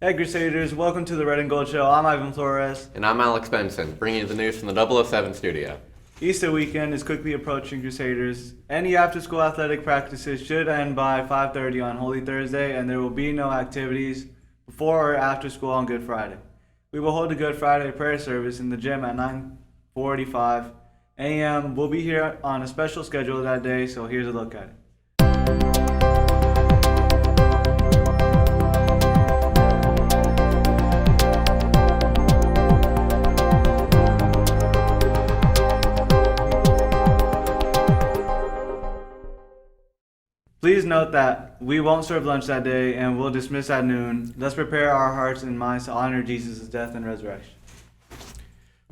Hey Crusaders, welcome to the Red and Gold Show. I'm Ivan Flores. And I'm Alex Benson, bringing you the news from the 007 studio. Easter weekend is quickly approaching, Crusaders. Any after-school athletic practices should end by 5:30 on Holy Thursday, and there will be no activities before or after school on Good Friday. We will hold a Good Friday prayer service in the gym at 9:45 a.m. We'll be here on a special schedule that day, so here's a look at it. Please note that we won't serve lunch that day and we'll dismiss at noon. Let's prepare our hearts and minds to honor Jesus' death and resurrection.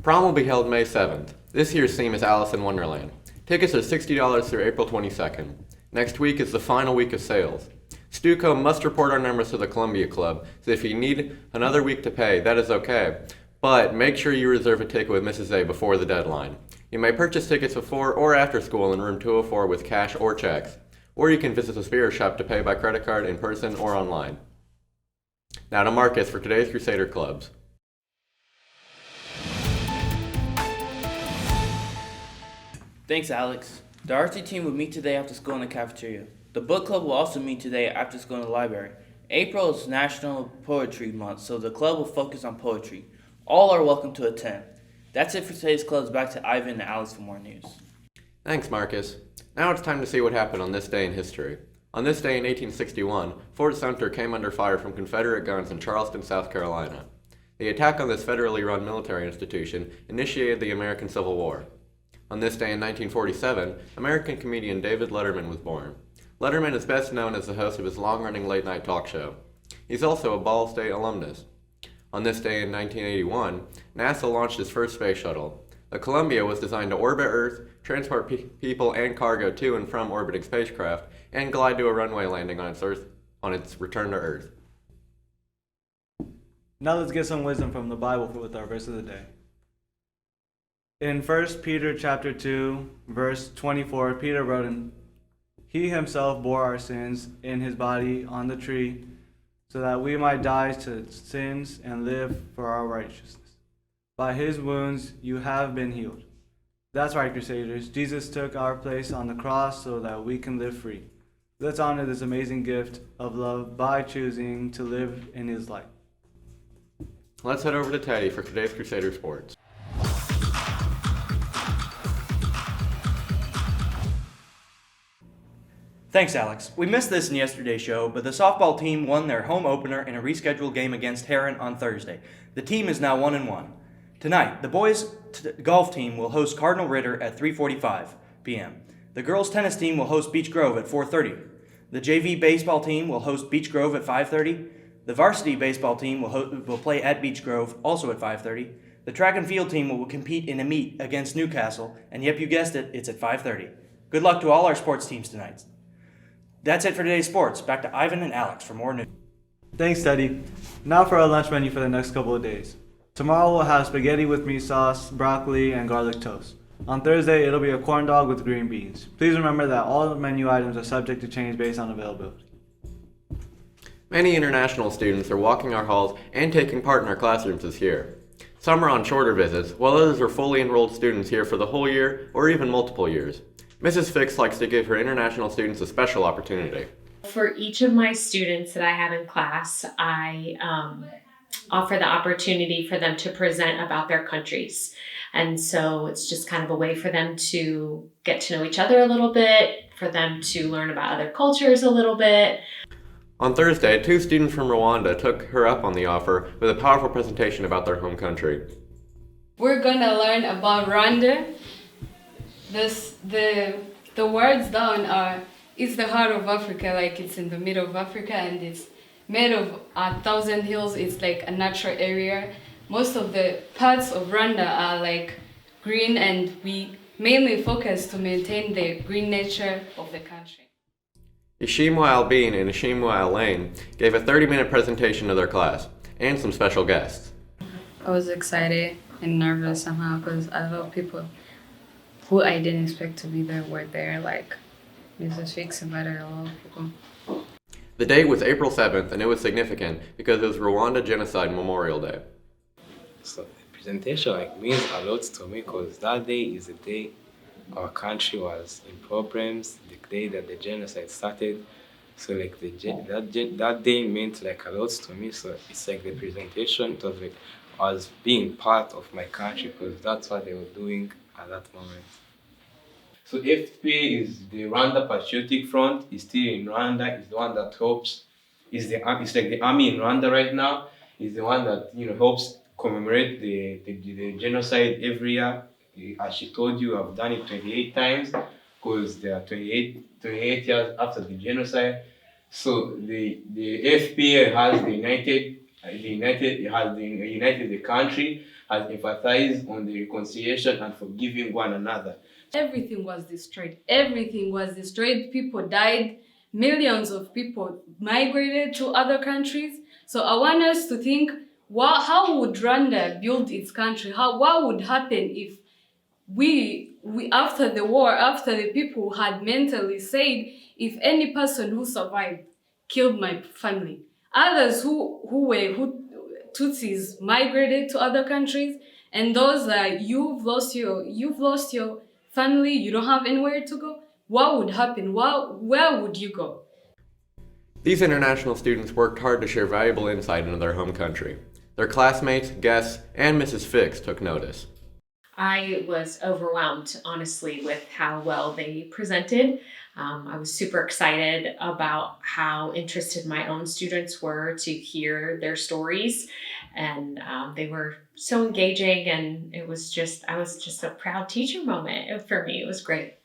Prom will be held May 7th. This year's theme is Alice in Wonderland. Tickets are $60 through April 22nd. Next week is the final week of sales. Stuco must report our numbers to the Columbia Club, so if you need another week to pay, that is okay. But make sure you reserve a ticket with Mrs. A before the deadline. You may purchase tickets before or after school in room 204 with cash or checks. Or you can visit the spirit shop to pay by credit card in person or online. Now to Marcus for today's Crusader Clubs. Thanks, Alex. The RC team will meet today after school in the cafeteria. The book club will also meet today after school in the library. April is National Poetry Month, so the club will focus on poetry. All are welcome to attend. That's it for today's clubs. Back to Ivan and Alex for more news. Thanks, Marcus. Now it's time to see what happened on this day in history. On this day in 1861, Fort Sumter came under fire from Confederate guns in Charleston, South Carolina. The attack on this federally run military institution initiated the American Civil War. On this day in 1947, American comedian David Letterman was born. Letterman is best known as the host of his long-running late-night talk show. He's also a Ball State alumnus. On this day in 1981, NASA launched its first space shuttle. The Columbia was designed to orbit Earth, transport people and cargo to and from orbiting spacecraft, and glide to a runway landing on its return to Earth. Now let's get some wisdom from the Bible with our verse of the day. In 1 Peter chapter 2, verse 24, Peter wrote, He himself bore our sins in his body on the tree, so that we might die to sins and live for our righteousness. By his wounds you have been healed. That's right, Crusaders. Jesus took our place on the cross so that we can live free. Let's honor this amazing gift of love by choosing to live in his light. Let's head over to Teddy for today's Crusader Sports. Thanks, Alex. We missed this in yesterday's show, but the softball team won their home opener in a rescheduled game against Heron on Thursday. The team is now 1-1. Tonight, the boys' golf team will host Cardinal Ritter at 3:45 p.m. The girls' tennis team will host Beech Grove at 4:30. The JV baseball team will host Beech Grove at 5:30. The varsity baseball team will play at Beech Grove, also at 5:30. The track and field team will compete in a meet against Newcastle, and yep, you guessed it, it's at 5:30. Good luck to all our sports teams tonight. That's it for today's sports. Back to Ivan and Alex for more news. Thanks, Teddy. Now for our lunch menu for the next couple of days. Tomorrow we'll have spaghetti with meat sauce, broccoli, and garlic toast. On Thursday, it'll be a corn dog with green beans. Please remember that all menu items are subject to change based on availability. Many international students are walking our halls and taking part in our classrooms this year. Some are on shorter visits, while others are fully enrolled students here for the whole year or even multiple years. Mrs. Fix likes to give her international students a special opportunity. For each of my students that I have in class, I offer the opportunity for them to present about their countries. And so it's just kind of a way for them to get to know each other a little bit, for them to learn about other cultures a little bit. On Thursday, 2 students from Rwanda took her up on the offer with a powerful presentation about their home country. We're gonna learn about Rwanda. The words down are, it's the heart of Africa, like it's in the middle of Africa, and it's made of 1,000 hills. It's like a natural area. Most of the parts of Rwanda are like green, and we mainly focus to maintain the green nature of the country. Ishimwa Albin and Ishimwa Alain gave a 30-minute presentation to their class and some special guests. I was excited and nervous somehow because a lot of people who I didn't expect to be there were there, like Mrs. Fix invited a lot of people. The date was April 7th, and it was significant because it was Rwanda Genocide Memorial Day. So the presentation means a lot to me because that day is the day our country was in problems, the day that the genocide started. So that day meant a lot to me. So it's the presentation. It was I was being part of my country because that's what they were doing at that moment. So FP is the Rwanda Patriotic Front. It's still in Rwanda. It's the one that helps. It's like the army in Rwanda right now. It's the one that helps commemorate the genocide every year. As she told you, I've done it 28 times because there are 28 years after the genocide. So the FPA has united the country, has emphasized on the reconciliation and forgiving one another. Everything was destroyed. Everything was destroyed. People died. Millions of people migrated to other countries. So I want us to think, how would Rwanda build its country? What would happen if we after the war, after the people had mentally said, if any person who survived killed my family, others who Tutsis migrated to other countries, and those that you've lost your family, you don't have anywhere to go. What would happen? Where would you go? These international students worked hard to share valuable insight into their home country. Their classmates, guests, and Mrs. Fix took notice. I was overwhelmed, honestly, with how well they presented. I was super excited about how interested my own students were to hear their stories, and they were so engaging, and I was just a proud teacher moment for me. It was great.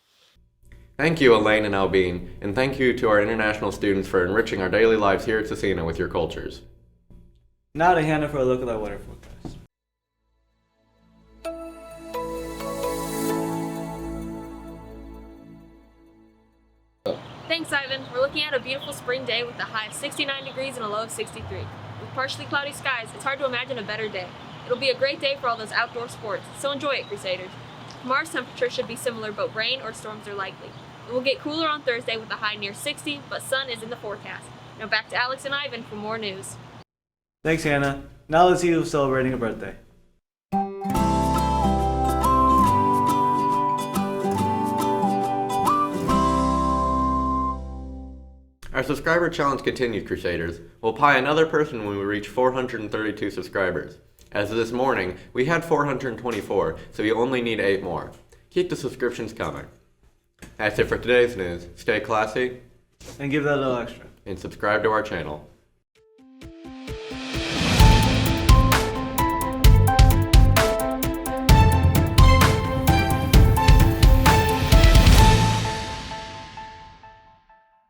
Thank you, Elaine and Albine, and thank you to our international students for enriching our daily lives here at Scecina with your cultures. Now to Hannah for a look at our weather forecast. Thanks, Ivan. We're looking at a beautiful spring day with a high of 69 degrees and a low of 63. With partially cloudy skies, it's hard to imagine a better day. It'll be a great day for all those outdoor sports, so enjoy it, Crusaders. Tomorrow's temperature should be similar, but rain or storms are likely. It will get cooler on Thursday with a high near 60, but sun is in the forecast. Now back to Alex and Ivan for more news. Thanks, Hannah. Now let's see who's celebrating a birthday. Our subscriber challenge continues, Crusaders. We'll pie another person when we reach 432 subscribers. As of this morning, we had 424, so you only need 8 more. Keep the subscriptions coming. That's it for today's news. Stay classy And give that a little extra. and subscribe to our channel.